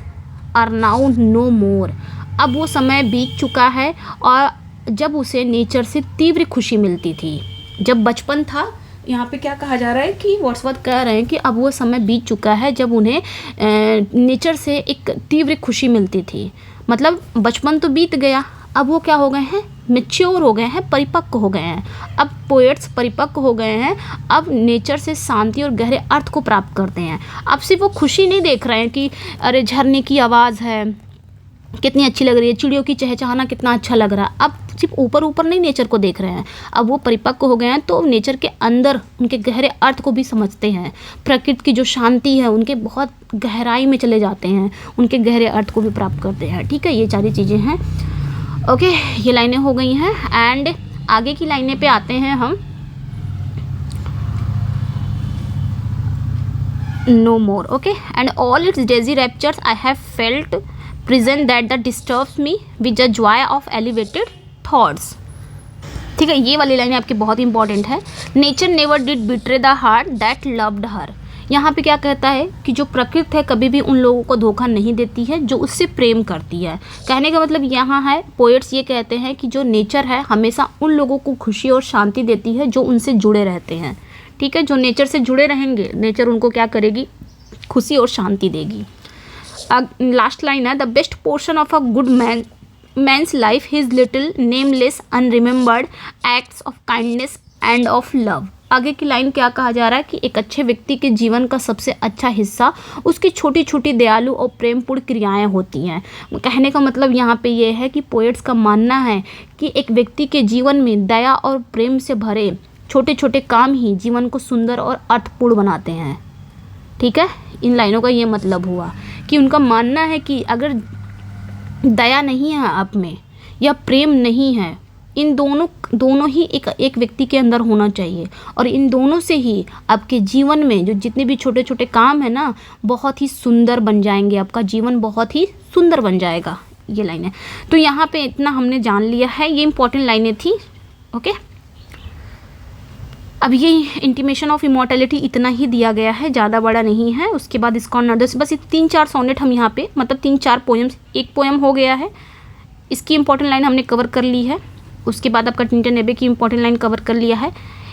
are now no more, अब वो समय बीत चुका है और जब उसे नेचर से तीव्र खुशी मिलती थी। जब बचपन था, यहाँ पे क्या कहा जा रहा है कि वर्ड्सवर्थ कह रहे हैं कि अब वो समय बीत चुका है जब उन्हें नेचर से एक तीव्र खुशी मिलती थी। मतलब बचपन तो बीत गया, अब वो क्या हो गए हैं, मैच्योर हो गए हैं, परिपक्व हो गए हैं। अब पोएट्स परिपक्व हो गए हैं, अब नेचर से शांति और गहरे अर्थ को प्राप्त करते हैं। अब सिर्फ वो खुशी नहीं देख रहे हैं कि अरे झरने की आवाज़ है कितनी अच्छी लग रही है, चिड़ियों की चहचहाना कितना अच्छा लग रहा है, अब सिर्फ ऊपर नहीं नेचर को देख रहे हैं, अब वो परिपक्व हो गए हैं तो नेचर के अंदर उनके गहरे अर्थ को भी समझते हैं। प्रकृति की जो शांति है उनके बहुत गहराई में चले जाते हैं, उनके गहरे अर्थ को भी प्राप्त करते हैं। ठीक है, ये सारी चीज़ें हैं। ओके, ये लाइनें हो गई हैं एंड आगे की लाइनें पे आते हैं हम। No more, okay, and all its dizzy raptures I have felt present that disturbs me with the joy of elevated thoughts। ठीक है, ये वाली लाइन आपकी बहुत इंपॉर्टेंट है। Nature never did betray the heart that loved her, यहाँ पे क्या कहता है कि जो प्रकृति है कभी भी उन लोगों को धोखा नहीं देती है जो उससे प्रेम करती है। कहने का मतलब यहाँ है, पोएट्स ये कहते हैं कि जो नेचर है हमेशा उन लोगों को खुशी और शांति देती है जो उनसे जुड़े रहते हैं। ठीक है, जो नेचर से जुड़े रहेंगे नेचर उनको क्या करेगी, खुशी और शांति देगी। लास्ट लाइन है, the best portion of a good man man's life his little nameless unremembered acts of kindness and of love. आगे की लाइन क्या कहा जा रहा है कि एक अच्छे व्यक्ति के जीवन का सबसे अच्छा हिस्सा उसकी छोटी छोटी दयालु और प्रेमपूर्ण क्रियाएं होती हैं। कहने का मतलब यहाँ पे ये है कि पोएट्स का मानना है कि एक व्यक्ति के जीवन में दया और प्रेम से भरे छोटे छोटे काम ही जीवन को सुंदर और अर्थपूर्ण बनाते हैं। ठीक है, इन लाइनों का ये मतलब हुआ कि उनका मानना है कि अगर दया नहीं है आप में या प्रेम नहीं है, इन दोनों ही एक व्यक्ति के अंदर होना चाहिए, और इन दोनों से ही आपके जीवन में जो जितने भी छोटे छोटे काम है ना, बहुत ही सुंदर बन जाएंगे, आपका जीवन बहुत ही सुंदर बन जाएगा। ये लाइनें तो यहाँ पे इतना हमने जान लिया है, ये इंपॉर्टेंट लाइनें थी। ओके, अब ये इंटीमेशन ऑफ इमॉर्टैलिटी इतना ही दिया गया है, ज़्यादा बड़ा नहीं है। उसके बाद इस्कॉन नर्डस, बस 3-4 सोनेट हम यहाँ पे, मतलब 3-4 पोएम्स, एक पोएम हो गया है, इसकी इंपॉर्टेंट लाइन हमने कवर कर ली है। उसके बाद आपका टिंटन एबे की इंपॉर्टेंट लाइन कवर कर लिया है,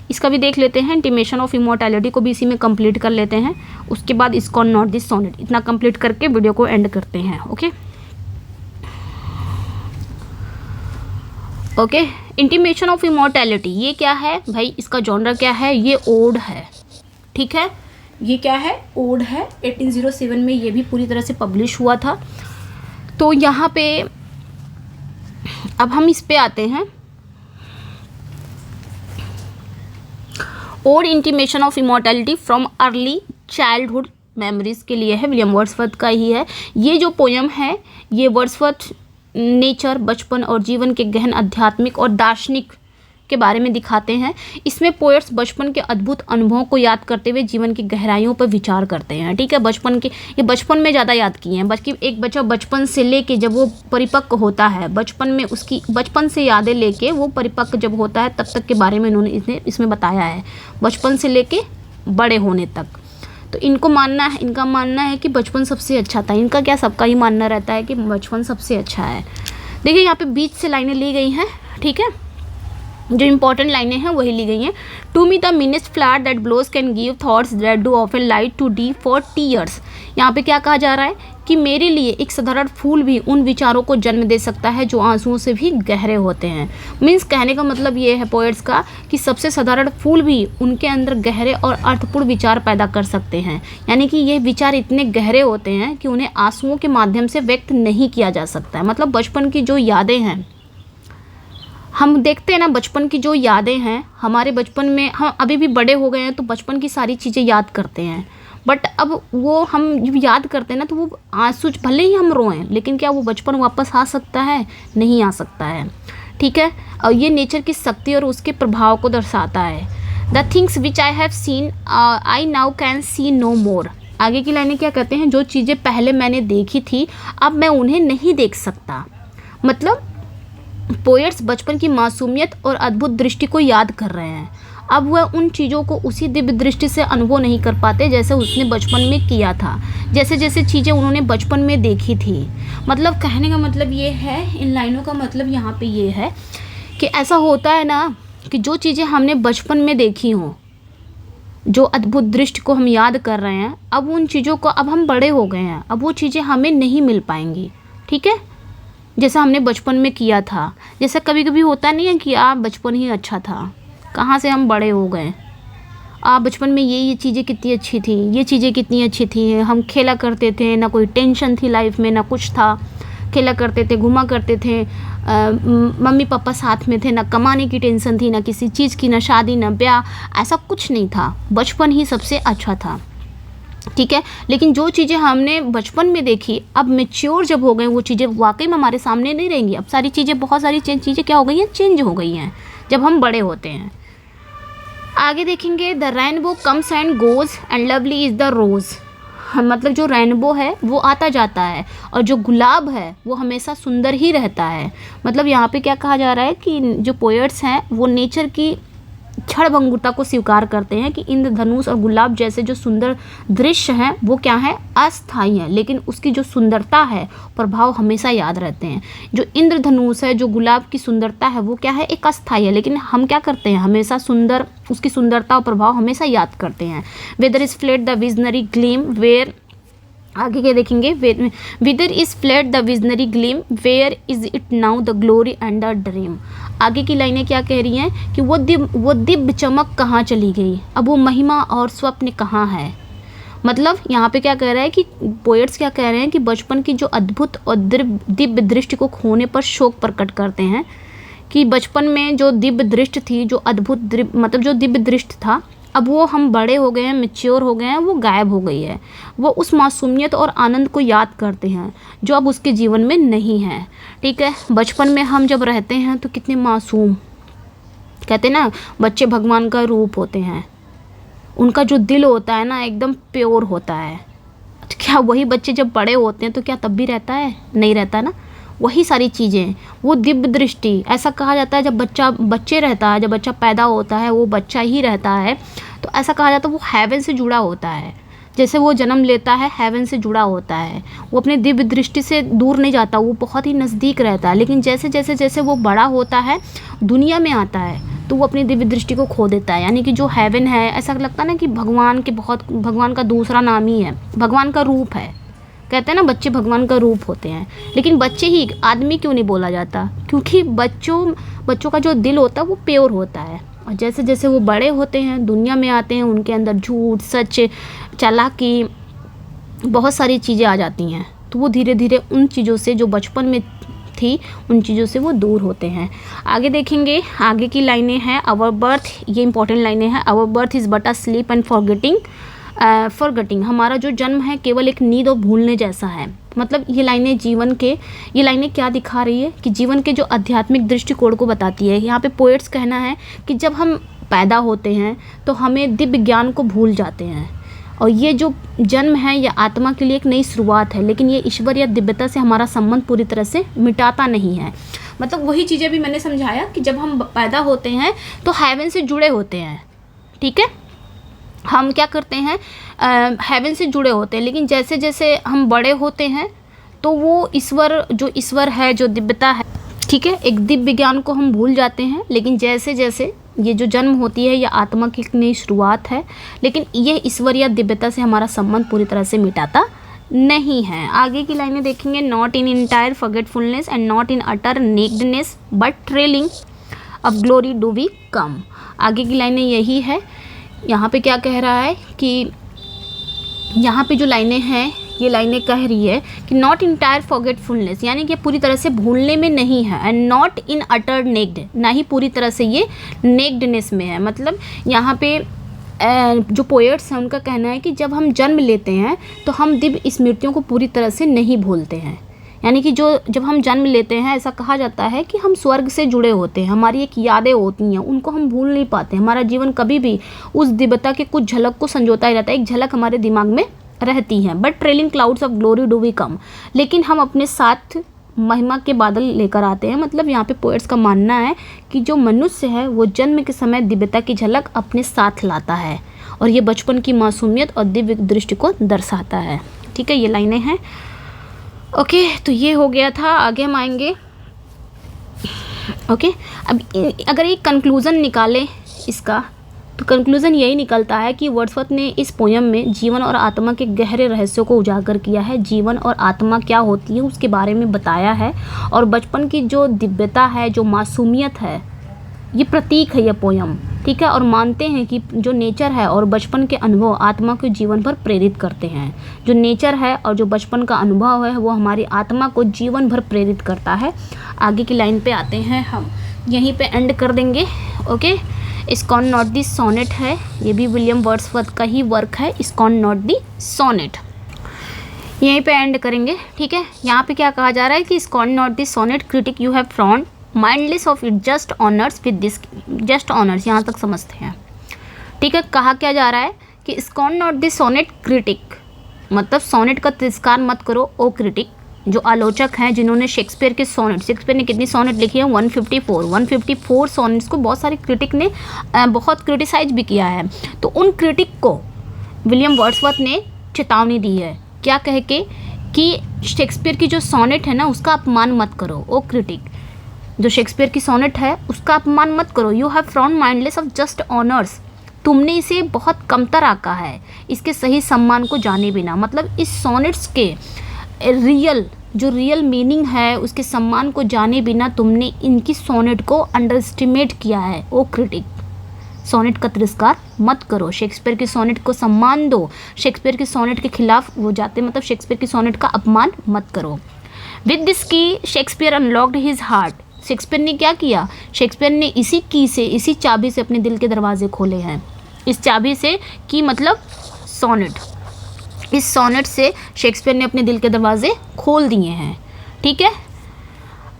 इसका भी देख लेते हैं। इंटीमेशन ऑफ इमॉर्टैलिटी को भी इसी में कंप्लीट कर लेते हैं। उसके बाद इस्कॉन नॉर्डिस सोनेट, इतना कंप्लीट करके वीडियो को एंड करते हैं। ओके, इंटीमेशन ऑफ इमॉर्टैलिटी ये क्या है भाई, इसका जॉनर क्या है, ये ओड है। ठीक है, ये क्या है, ओड है। 1807 में ये भी पूरी तरह से पब्लिश हुआ था। तो यहाँ पे अब हम इस पे आते हैं। Ode intimation of immortality from early childhood memories के लिए है, विलियम वर्ड्सवर्थ का ही है। ये जो पोयम है ये वर्ड्सवर्थ नेचर, बचपन और जीवन के गहन आध्यात्मिक और दार्शनिक के बारे में दिखाते हैं। इसमें पोएट्स बचपन के अद्भुत अनुभवों को याद करते हुए जीवन की गहराइयों पर विचार करते हैं। ठीक है, बचपन के, ये बचपन में ज़्यादा याद किए हैं। बल्कि एक बच्चा बचपन से लेके जब वो परिपक्व होता है, बचपन में उसकी बचपन से यादें लेके वो परिपक्व जब होता है तब तक के बारे में इन्होंने इसमें बताया है, बचपन से लेके बड़े होने तक। तो इनका मानना है कि बचपन सबसे अच्छा था। इनका क्या, सबका ही मानना रहता है कि बचपन सबसे अच्छा है। देखिए यहाँ पे बीच से लाइनें ली गई हैं। ठीक है, जो इंपॉर्टेंट लाइनें हैं वही ली गई हैं। To me the meanest flower that blows can give thoughts that do often light too deep for tears. यहाँ पे क्या कहा जा रहा है कि मेरे लिए एक साधारण फूल भी उन विचारों को जन्म दे सकता है जो आंसुओं से भी गहरे होते हैं। मीन्स कहने का मतलब ये है पोएट्स का कि सबसे साधारण फूल भी उनके अंदर गहरे और अर्थपूर्ण विचार पैदा कर सकते हैं। यानी कि ये विचार इतने गहरे होते हैं कि उन्हें आंसुओं के माध्यम से व्यक्त नहीं किया जा सकता है। मतलब बचपन की जो यादें हैं, हम देखते हैं ना, बचपन की जो यादें हैं हमारे बचपन में, हम अभी भी बड़े हो गए हैं तो बचपन की सारी चीज़ें याद करते हैं। बट अब वो हम जब याद करते हैं ना तो वो आंसू, भले ही हम रोएं, लेकिन क्या वो बचपन वापस आ सकता है? नहीं आ सकता है। ठीक है, और ये नेचर की शक्ति और उसके प्रभाव को दर्शाता है। The things which I have seen I now can see no more. आगे की लाइनें क्या कहते हैं, जो चीज़ें पहले मैंने देखी थी अब मैं उन्हें नहीं देख सकता। मतलब पोएट्स बचपन की मासूमियत और अद्भुत दृष्टि को याद कर रहे हैं। अब वह उन चीज़ों को उसी दिव्य दृष्टि से अनुभव नहीं कर पाते जैसे उसने बचपन में किया था, जैसे जैसे चीज़ें उन्होंने बचपन में देखी थी। मतलब कहने का मतलब ये है, इन लाइनों का मतलब यहाँ पे ये है कि ऐसा होता है ना कि जो चीज़ें हमने बचपन में देखी हों, जो अद्भुत दृष्टि को हम याद कर रहे हैं, अब उन चीज़ों को, अब हम बड़े हो गए हैं, अब वो चीज़ें हमें नहीं मिल पाएंगी। ठीक है, जैसा हमने बचपन में किया था। जैसा कभी कभी होता नहीं है कि आप बचपन ही अच्छा था, कहाँ से हम बड़े हो गए। आप बचपन में ये चीज़ें कितनी अच्छी थी, ये चीज़ें कितनी अच्छी थी, हम खेला करते थे, ना कोई टेंशन थी लाइफ में, ना कुछ था, खेला करते थे, घुमा करते थे, मम्मी पापा साथ में थे, ना कमाने की टेंशन थी, ना किसी चीज़ की, ना शादी, ना ब्याह, ऐसा कुछ नहीं था। बचपन ही सबसे अच्छा था। ठीक है, लेकिन जो चीज़ें हमने बचपन में देखी, अब मैच्योर जब हो गए वो चीज़ें वाकई में हमारे सामने नहीं रहेंगी। अब सारी चीज़ें, बहुत सारी चीज़ें क्या हो गई हैं, चेंज हो गई हैं जब हम बड़े होते हैं। आगे देखेंगे, the rainbow comes and goes and lovely is the rose. मतलब जो रेनबो है वो आता जाता है और जो गुलाब है वो हमेशा सुंदर ही रहता है। मतलब यहाँ पे क्या कहा जा रहा है कि जो पोएट्स हैं वो नेचर की क्षणभंगुरता को स्वीकार करते हैं कि इंद्रधनुष और गुलाब जैसे जो सुंदर दृश्य हैं वो क्या है, अस्थायी है, लेकिन उसकी जो सुंदरता है, प्रभाव हमेशा याद रहते हैं। जो इंद्रधनुष है, जो गुलाब की सुंदरता है वो क्या है, एक अस्थायी है, लेकिन हम क्या करते हैं, हमेशा उसकी सुंदरता और प्रभाव हमेशा याद करते हैं। Whither is fled the visionary gleam where आगे क्या देखेंगे, whither is fled the visionary gleam, where is it now the glory and the dream. आगे की लाइनें क्या कह रही हैं कि वो दिव्य चमक कहाँ चली गई, अब वो महिमा और स्वप्न कहाँ है। मतलब यहाँ पे क्या कह रहा है कि पोएट्स क्या कह रहे हैं कि बचपन की जो अद्भुत और दिव्य दृष्टि को खोने पर शोक प्रकट करते हैं, कि बचपन में जो दिव्य दृष्टि थी, जो अद्भुत मतलब जो दिव्य दृष्टि था, अब वो हम बड़े हो गए हैं, मैच्योर हो गए हैं, वो गायब हो गई है। वो उस मासूमियत और आनंद को याद करते हैं जो अब उसके जीवन में नहीं है। ठीक है, बचपन में हम जब रहते हैं तो कितने मासूम, कहते हैं ना बच्चे भगवान का रूप होते हैं, उनका जो दिल होता है ना एकदम प्योर होता है। तो क्या वही बच्चे जब बड़े होते हैं तो क्या तब भी रहता है? नहीं रहता ना। वही सारी चीज़ें, वो दिव्य दृष्टि, ऐसा कहा जाता है जब बच्चे रहता है, जब बच्चा पैदा होता है वो बच्चा ही रहता है, तो ऐसा कहा जाता है वो हेवन से जुड़ा होता है। जैसे वो जन्म लेता है हेवन से जुड़ा होता है, वो अपने दिव्य दृष्टि से दूर नहीं जाता, वो बहुत ही नज़दीक रहता है। लेकिन जैसे जैसे जैसे वो बड़ा होता है, दुनिया में आता है, तो वो अपनी दिव्य दृष्टि को खो देता है। यानी कि जो हेवन है, ऐसा लगता है ना कि भगवान का दूसरा नाम ही है, भगवान का रूप है। कहते हैं ना बच्चे भगवान का रूप होते हैं, लेकिन बच्चे ही, आदमी क्यों नहीं बोला जाता? क्योंकि बच्चों का जो दिल होता है वो प्योर होता है। और जैसे जैसे वो बड़े होते हैं, दुनिया में आते हैं, उनके अंदर झूठ, सच, चालाकी, बहुत सारी चीज़ें आ जाती हैं, तो वो धीरे धीरे उन चीज़ों से जो बचपन में थी, उन चीज़ों से वो दूर होते हैं। आगे देखेंगे, आगे की लाइनें हैं, आवर बर्थ, ये इंपॉर्टेंट लाइनें हैं। Our birth is but a sleep and forgetting, हमारा जो जन्म है केवल एक नींद और भूलने जैसा है। मतलब ये लाइनें क्या दिखा रही है कि जीवन के जो आध्यात्मिक दृष्टिकोण को बताती है। यहाँ पे पोएट्स कहना है कि जब हम पैदा होते हैं तो हमें दिव्य ज्ञान को भूल जाते हैं, और ये जो जन्म है ये आत्मा के लिए एक नई शुरुआत है, लेकिन ये ईश्वर या दिव्यता से हमारा संबंध पूरी तरह से मिटाता नहीं है। मतलब वही चीज़ें भी मैंने समझाया कि जब हम पैदा होते हैं तो हेवन से जुड़े होते हैं। ठीक है, हम क्या करते हैं, हेवन से जुड़े होते हैं, लेकिन जैसे जैसे हम बड़े होते हैं तो वो ईश्वर है, जो दिव्यता है, ठीक है, एक दिव्य ज्ञान को हम भूल जाते हैं। लेकिन जैसे जैसे ये जो जन्म होती है, यह आत्मा की एक नई शुरुआत है, लेकिन ये ईश्वर या दिव्यता से हमारा संबंध पूरी तरह से मिटाता नहीं है। आगे की लाइनें देखेंगे, not in entire forgetfulness and not in utter nakedness but trailing of glory do we come. आगे की लाइनें यही है। यहाँ पे क्या कह रहा है कि यहाँ पे जो लाइनें हैं, ये लाइनें कह रही है कि नॉट इंटायर फॉरगेटफुलनेस, यानी कि पूरी तरह से भूलने में नहीं है, and not in utter naked, ना ही पूरी तरह से ये नेक्डनेस में है। मतलब यहाँ पे जो पोएट्स हैं उनका कहना है कि जब हम जन्म लेते हैं तो हम दिव्य स्मृतियों को पूरी तरह से नहीं भूलते हैं। यानी कि जब हम जन्म लेते हैं, ऐसा कहा जाता है कि हम स्वर्ग से जुड़े होते हैं, हमारी एक यादें होती हैं, उनको हम भूल नहीं पाते। हमारा जीवन कभी भी उस दिव्यता के कुछ झलक को संजोता ही रहता है, एक झलक हमारे दिमाग में रहती है। But trailing clouds of glory do we come, लेकिन हम अपने साथ महिमा के बादल लेकर आते हैं। मतलब यहाँ पे पोएट्स का मानना है कि जो मनुष्य है वो जन्म के समय दिव्यता की झलक अपने साथ लाता है, और ये बचपन की मासूमियत और दिव्य दृष्टि को दर्शाता है। ठीक है, ये लाइनें हैं। ओके, तो ये हो गया था। आगे हम आएंगे। ओके, अब अगर एक कंक्लूज़न निकालें इसका, तो कंक्लूज़न यही निकलता है कि वर्ड्सवर्थ ने इस पोयम में जीवन और आत्मा के गहरे रहस्यों को उजागर किया है। जीवन और आत्मा क्या होती है उसके बारे में बताया है, और बचपन की जो दिव्यता है, जो मासूमियत है, ये प्रतीक है यह पोयम। ठीक है, और मानते हैं कि जो नेचर है और बचपन के अनुभव आत्मा को जीवन भर प्रेरित करते हैं। जो नेचर है और जो बचपन का अनुभव है वो हमारी आत्मा को जीवन भर प्रेरित करता है। आगे की लाइन पे आते हैं, हम यहीं पे एंड कर देंगे। Okay, scorn not the sonnet है, ये भी विलियम वर्ड्सवर्थ का ही वर्क है, इस्कॉन नॉट दी सोनेट। यहीं पे एंड करेंगे। ठीक है, यहाँ पे क्या कहा जा रहा है कि scorn not the sonnet critic you have frowned mindless of it just honours with this just honours, यहाँ तक समझते हैं। ठीक है, कहा क्या जा रहा है कि scorn not the sonnet critic, मतलब सोनेट का तिरस्कार मत करो ओ क्रिटिक, जो आलोचक हैं जिन्होंने शेक्सपियर के सोनेट, शेक्सपियर ने कितनी सोनेट लिखी है, 154 सोनेट्स को बहुत सारे क्रिटिक ने बहुत क्रिटिसाइज भी किया है। तो उन क्रिटिक को विलियम वर्ड्सवर्थ ने चेतावनी दी है, क्या कह के कि शेक्सपियर की जो सोनेट है ना उसका अपमान मत करो ओ क्रिटिक, जो शेक्सपियर की सोनेट है उसका अपमान मत करो। You have frowned mindless of just honours, तुमने इसे बहुत कमतर आका है, इसके सही सम्मान को जाने बिना। मतलब इस सोनेट्स के रियल मीनिंग है उसके सम्मान को जाने बिना तुमने इनकी सोनेट को अंडर एस्टिमेट किया है। ओ क्रिटिक, सोनेट का तिरस्कार मत करो, शेक्सपियर की सोनेट को सम्मान दो, शेक्सपियर की सोनेट के खिलाफ वो जाते मतलब शेक्सपियर की सोनेट का अपमान मत करो। विद दिस की Shakespeare unlocked his heart. Shakespeare ने क्या किया? शेक्सपियर ने इसी की से, इसी चाबी से अपने दिल के दरवाजे खोले हैं। इस चाबी से की मतलब सोनेट, इस सोनेट से शेक्सपियर ने अपने दिल के दरवाजे खोल दिए हैं। ठीक है,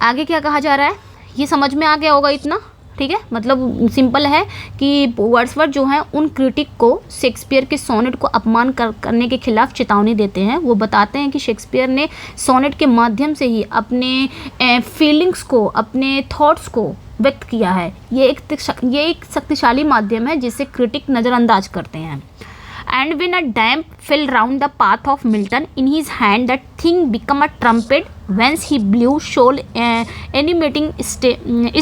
आगे क्या कहा जा रहा है ये समझ में आ गया होगा इतना। ठीक है, मतलब सिंपल है कि वर्ड्सवर्थ जो हैं उन क्रिटिक को शेक्सपियर के सोनेट को अपमान करने के खिलाफ चेतावनी देते हैं। वो बताते हैं कि शेक्सपियर ने सोनेट के माध्यम से ही अपने फीलिंग्स को, अपने थॉट्स को व्यक्त किया है। ये एक शक्तिशाली माध्यम है जिसे क्रिटिक नज़रअंदाज करते हैं। And when a damp fell round the path of Milton, in his hand that thing became a trumpet, whence he blew shoal animating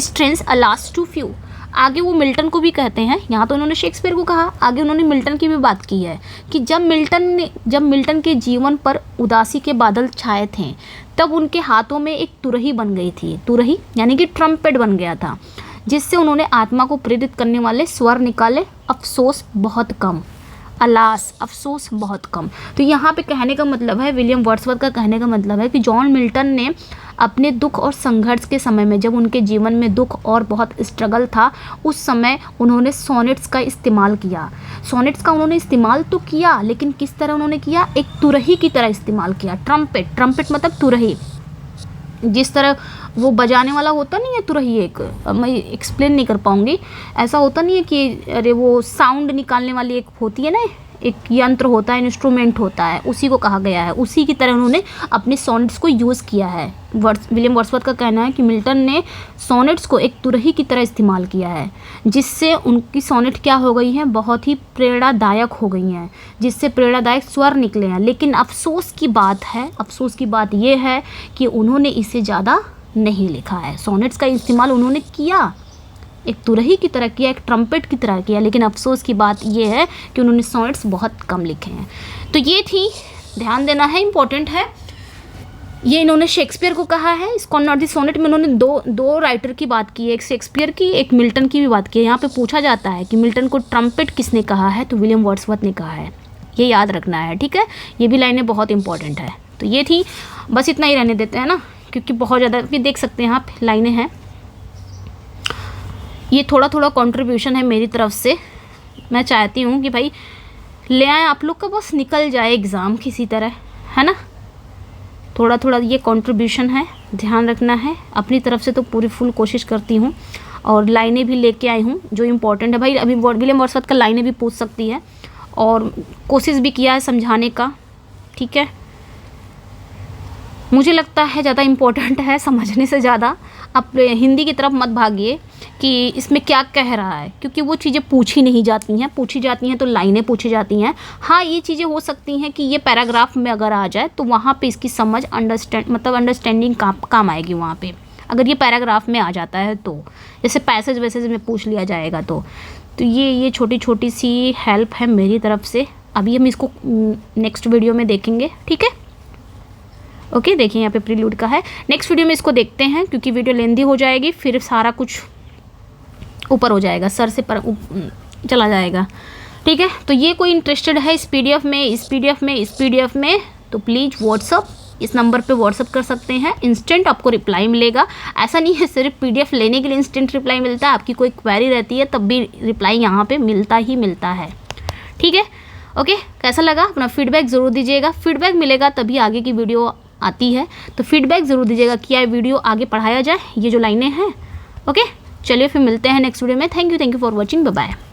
strains alas too few। आगे वो मिल्टन को भी कहते हैं, यहाँ तो उन्होंने शेक्सपियर को कहा, आगे उन्होंने मिल्टन की भी बात की है कि जब मिल्टन के जीवन पर उदासी के बादल छाए थे तब उनके हाथों में एक तुरही बन गई थी। तुरही यानी कि ट्रम्पेट बन गया था, जिससे उन्होंने आत्मा को प्रेरित करने वाले स्वर निकाले। अफसोस बहुत कम, अलास, अफसोस बहुत कम। तो यहाँ पे कहने का मतलब है, विलियम वर्ड्सवर्थ का कहने का मतलब है कि जॉन मिल्टन ने अपने दुख और संघर्ष के समय में, जब उनके जीवन में दुख और बहुत स्ट्रगल था, उस समय उन्होंने सोनेट्स का इस्तेमाल किया। सोनेट्स का उन्होंने इस्तेमाल तो किया, लेकिन किस तरह उन्होंने किया? एक तुरही की तरह इस्तेमाल किया। ट्रम्पेट मतलब तुरही, जिस तरह वो बजाने वाला होता नहीं है तुरही, एक मैं एक्सप्लेन नहीं कर पाऊँगी, ऐसा होता नहीं है कि अरे वो साउंड निकालने वाली एक होती है ना, एक यंत्र होता है, इंस्ट्रूमेंट होता है, उसी को कहा गया है। उसी की तरह उन्होंने अपने सोनेट्स को यूज़ किया है। विलियम वर्ड्सवर्थ का कहना है कि मिल्टन ने सोनेट्स को एक तुरही की तरह इस्तेमाल किया है, जिससे उनकी सोनेट क्या हो गई हैं? बहुत ही प्रेरणादायक हो गई हैं, जिससे प्रेरणादायक स्वर निकले हैं। लेकिन अफसोस की बात ये है कि उन्होंने इसे ज़्यादा नहीं लिखा है। सोनेट्स का इस्तेमाल उन्होंने किया, एक तुरही की तरह किया, एक ट्रम्पेट की तरह किया, लेकिन अफसोस की बात यह है कि उन्होंने सोनेट्स बहुत कम लिखे हैं। तो ये थी, ध्यान देना है, इम्पोर्टेंट है। ये इन्होंने शेक्सपियर को कहा है। इस कॉर्नर दी सोनेट में उन्होंने दो राइटर की बात की है, एक शेक्सपियर की, एक मिल्टन की भी बात की है। यहाँ पे पूछा जाता है कि मिल्टन को ट्रम्पेट किसने कहा है, तो विलियम वर्ड्सवर्थ ने कहा है। ये याद रखना है, ठीक है। ये भी लाइनें बहुत इंपॉर्टेंट है। तो ये थी, बस इतना ही रहने देते हैं ना, क्योंकि बहुत ज़्यादा भी देख सकते हैं आप लाइनें हैं। ये थोड़ा कंट्रीब्यूशन है मेरी तरफ से। मैं चाहती हूँ कि भाई ले आए आप लोग का, बस निकल जाए एग्ज़ाम किसी तरह, है ना। थोड़ा ये कंट्रीब्यूशन है, ध्यान रखना है। अपनी तरफ से तो पूरी फुल कोशिश करती हूँ और लाइनें भी लेके आई हूँ जो इम्पोर्टेंट है। भाई अभी विलियम वर्ड्सवर्थ का लाइनें भी पूछ सकती है और कोशिश भी किया है समझाने का, ठीक है। मुझे लगता है ज़्यादा इम्पोर्टेंट है समझने से ज़्यादा। आप हिंदी की तरफ मत भागिए कि इसमें क्या कह रहा है, क्योंकि वो चीज़ें पूछी नहीं जाती हैं। पूछी जाती हैं तो लाइनें पूछी जाती हैं। हाँ, ये चीज़ें हो सकती हैं कि ये पैराग्राफ में अगर आ जाए तो वहाँ पे इसकी समझ अंडरस्टैंडिंग काम आएगी वहाँ पे, अगर ये पैराग्राफ में आ जाता है तो। जैसे पैसेज वैसेज में पूछ लिया जाएगा तो ये छोटी सी हेल्प है मेरी तरफ से। अभी हम इसको नेक्स्ट वीडियो में देखेंगे, ठीक है। ओके, देखिए यहाँ पे प्रीलूड का है। नेक्स्ट वीडियो में इसको देखते हैं, क्योंकि वीडियो लेंदी हो जाएगी, फिर सारा कुछ ऊपर हो जाएगा, सर से पर चला जाएगा, ठीक है। तो ये कोई इंटरेस्टेड है इस पीडीएफ में तो प्लीज़ व्हाट्सअप, इस नंबर पे व्हाट्सअप कर सकते हैं। इंस्टेंट आपको रिप्लाई मिलेगा। ऐसा नहीं है सिर्फ पीडीएफ लेने के लिए इंस्टेंट रिप्लाई मिलता है, आपकी कोई क्वेरी रहती है तब भी रिप्लाई यहाँ पे मिलता है, ठीक है। ओके, कैसा लगा अपना फीडबैक ज़रूर दीजिएगा। फीडबैक मिलेगा तभी आगे की वीडियो आती है, तो फीडबैक ज़रूर दीजिएगा कि यह वीडियो आगे पढ़ाया जाए, ये जो लाइनें हैं। ओके, चलिए फिर मिलते हैं नेक्स्ट वीडियो में। Thank you for watching, bye bye.